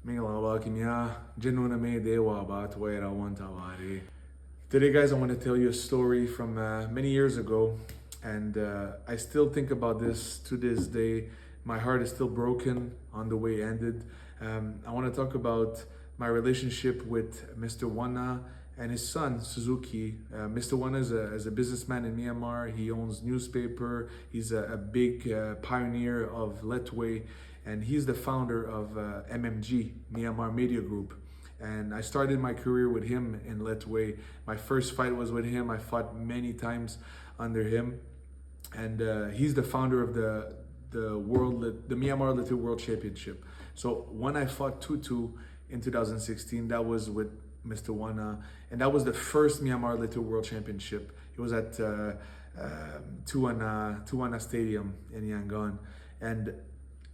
Mingalawa kimya, jinuna me DAYWA ba tuwaira wantawari. Today, guys, I want to tell you a story from many years ago, and I still think about this to this day. My heart is still broken on the way it ended. I want to talk about my relationship with Mr. Wana and his son Suzuki. Mr. Wana is a businessman in Myanmar. He owns newspaper. He's a big pioneer of Letway, and he's the founder of MMG, Myanmar Media Group. And I started my career with him in Letway. My first fight was with him. I fought many times under him, and he's the founder of the Myanmar Little World Championship. So when I fought Tutu in 2016, that was with Mr. Wana, and that was the first Myanmar Little World Championship. It was at Tuana Stadium in Yangon, and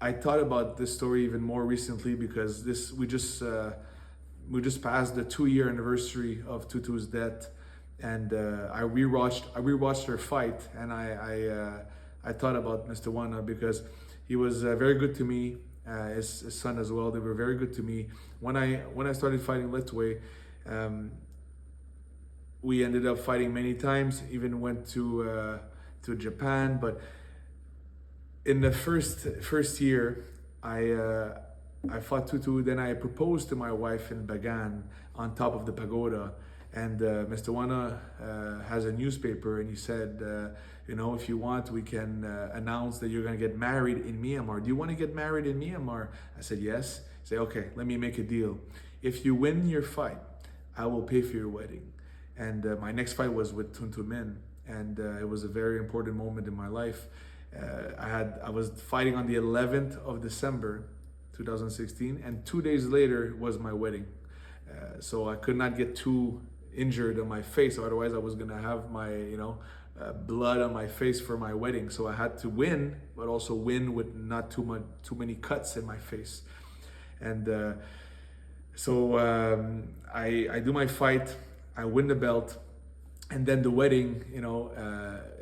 I thought about this story even more recently because we just passed the 2-year anniversary of Tutu's death, and I rewatched her fight, and I thought about Mr. Wana because he was very good to me. His son as well. They were very good to me. When I started fighting Letway, we ended up fighting many times. Even went to Japan. But in the first year, I fought Tutu. Then I proposed to my wife in Bagan on top of the pagoda. And Mr. Wana has a newspaper, and he said, if you want, we can announce that you're going to get married in Myanmar. Do you want to get married in Myanmar? I said, yes. He said, okay, let me make a deal. If you win your fight, I will pay for your wedding. And my next fight was with Tuntu Min, and it was a very important moment in my life. I was fighting on the 11th of December, 2016, and 2 days later was my wedding. So I could not get too injured on my face, otherwise I was gonna have my blood on my face for my wedding. So I had to win, but also win with not too many cuts in my face. And so I do my fight, I win the belt, and then the wedding,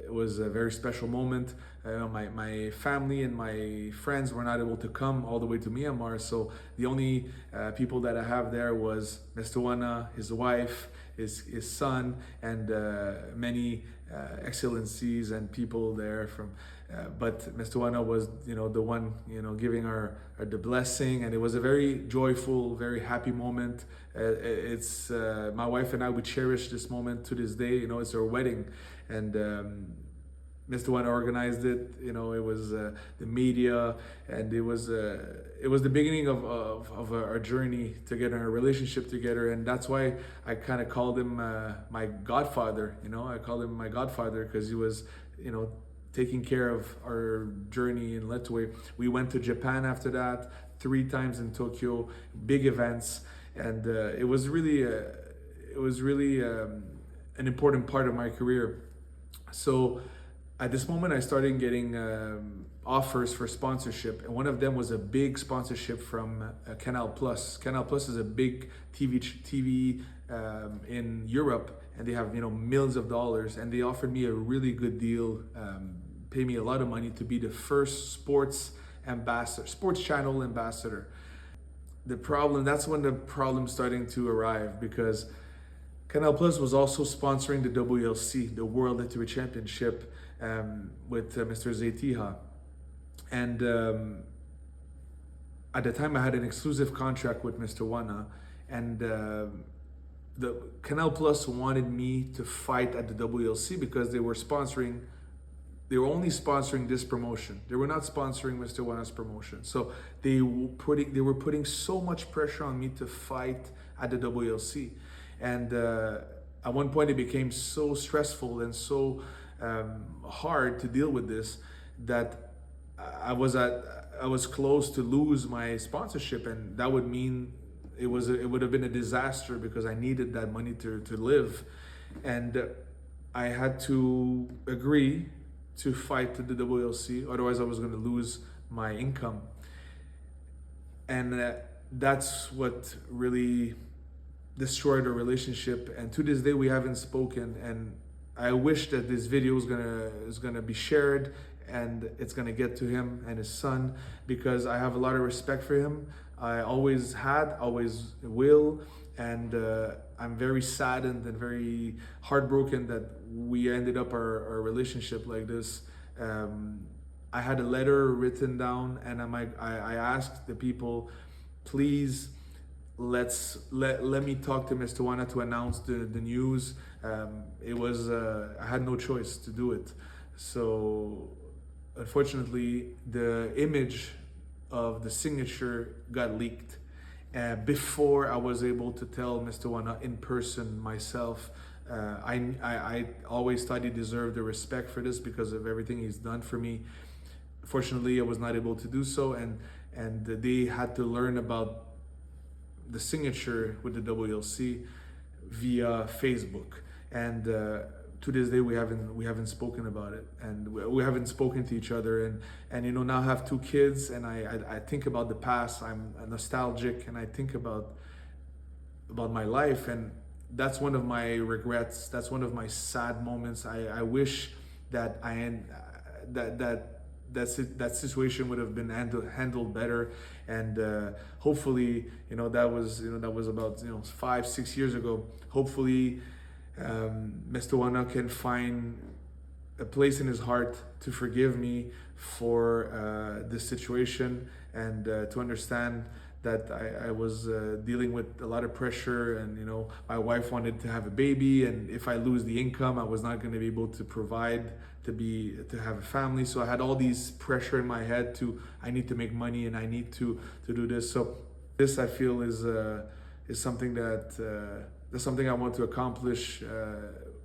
it was a very special moment. My family and my friends were not able to come all the way to Myanmar, so the only people that I have there was Mr. Wana, his wife, his son, and many excellencies and people there from. But Mr. Wana was, the one, giving our the blessing, and it was a very joyful, very happy moment. It's my wife and I, we cherish this moment to this day. It's our wedding, and Mr. Wana organized it. It was the media, and it was the beginning of our journey together, our relationship together, and that's why I kind of called him my godfather. I called him my godfather because he was, taking care of our journey in Letway. We went to Japan after that, 3 times in Tokyo, big events, and it was really an important part of my career. So at this moment, I started getting offers for sponsorship, and one of them was a big sponsorship from Canal Plus. Canal Plus is a big TV in Europe, and they have millions of dollars, and they offered me a really good deal, pay me a lot of money to be the first sports channel ambassador. That's when the problem starting to arrive, because Canal Plus was also sponsoring the WLC, the World Literary Championship, with Mr. Zetiha. And at the time I had an exclusive contract with Mr. Wana, and the Canal Plus wanted me to fight at the WLC because they were only sponsoring this promotion. They were not sponsoring Mr. Wana's promotion. So they were putting so much pressure on me to fight at the WLC. And at one point it became so stressful and so hard to deal with this that I was close to lose my sponsorship, and that would mean it would have been a disaster because I needed that money to live, and I had to agree to fight to the WLC, otherwise I was going to lose my income. And that's what really destroyed our relationship, and to this day we haven't spoken. And I wish that this video is gonna be shared, and it's gonna get to him and his son, because I have a lot of respect for him. I always had, always will, and I'm very saddened and very heartbroken that we ended up our relationship like this. I had a letter written down, and I asked the people, please let me talk to Mr. Wana to announce the news. It was I had no choice to do it. So unfortunately, the image of the signature got leaked before I was able to tell Mr. Wana in person myself. I always thought he deserved the respect for this because of everything he's done for me. Fortunately, I was not able to do so, and they had to learn about the signature with the WLC via Facebook. And to this day, we haven't spoken about it, and we haven't spoken to each other. And you know, now I have two kids, and I think about the past. I'm nostalgic, and I think about my life, and that's one of my regrets. That's one of my sad moments. I wish that that situation would have been handled better, and hopefully, that was about 5-6 years ago. Hopefully, Mr. Wana can find a place in his heart to forgive me for this situation, and to understand that I was dealing with a lot of pressure, and my wife wanted to have a baby, and if I lose the income, I was not going to be able to provide to have a family. So I had all these pressure in my head I need to make money, and I need to do this. So this, I feel, is something that's something I want to accomplish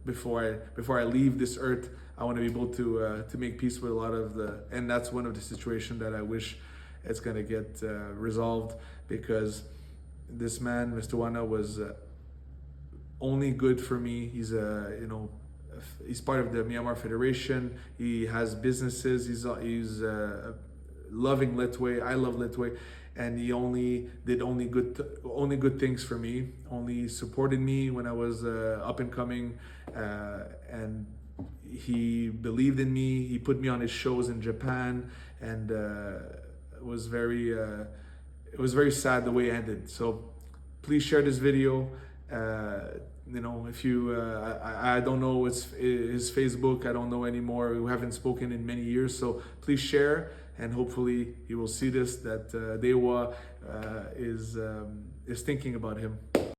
before I leave this earth. I want to be able to make peace with a lot of and that's one of the situations that I wish it's gonna get resolved, because this man, Mr. Wana, was only good for me. He's part of the Myanmar Federation. He has businesses. He's loving Litway. I love Litway, and he did only good things for me. Only supported me when I was up and coming, and he believed in me. He put me on his shows in Japan, and it was very sad the way it ended. So please share this video. If you I don't know his Facebook. I don't know anymore. We haven't spoken in many years, so please share, and hopefully he will see this, that DAYWA is thinking about him.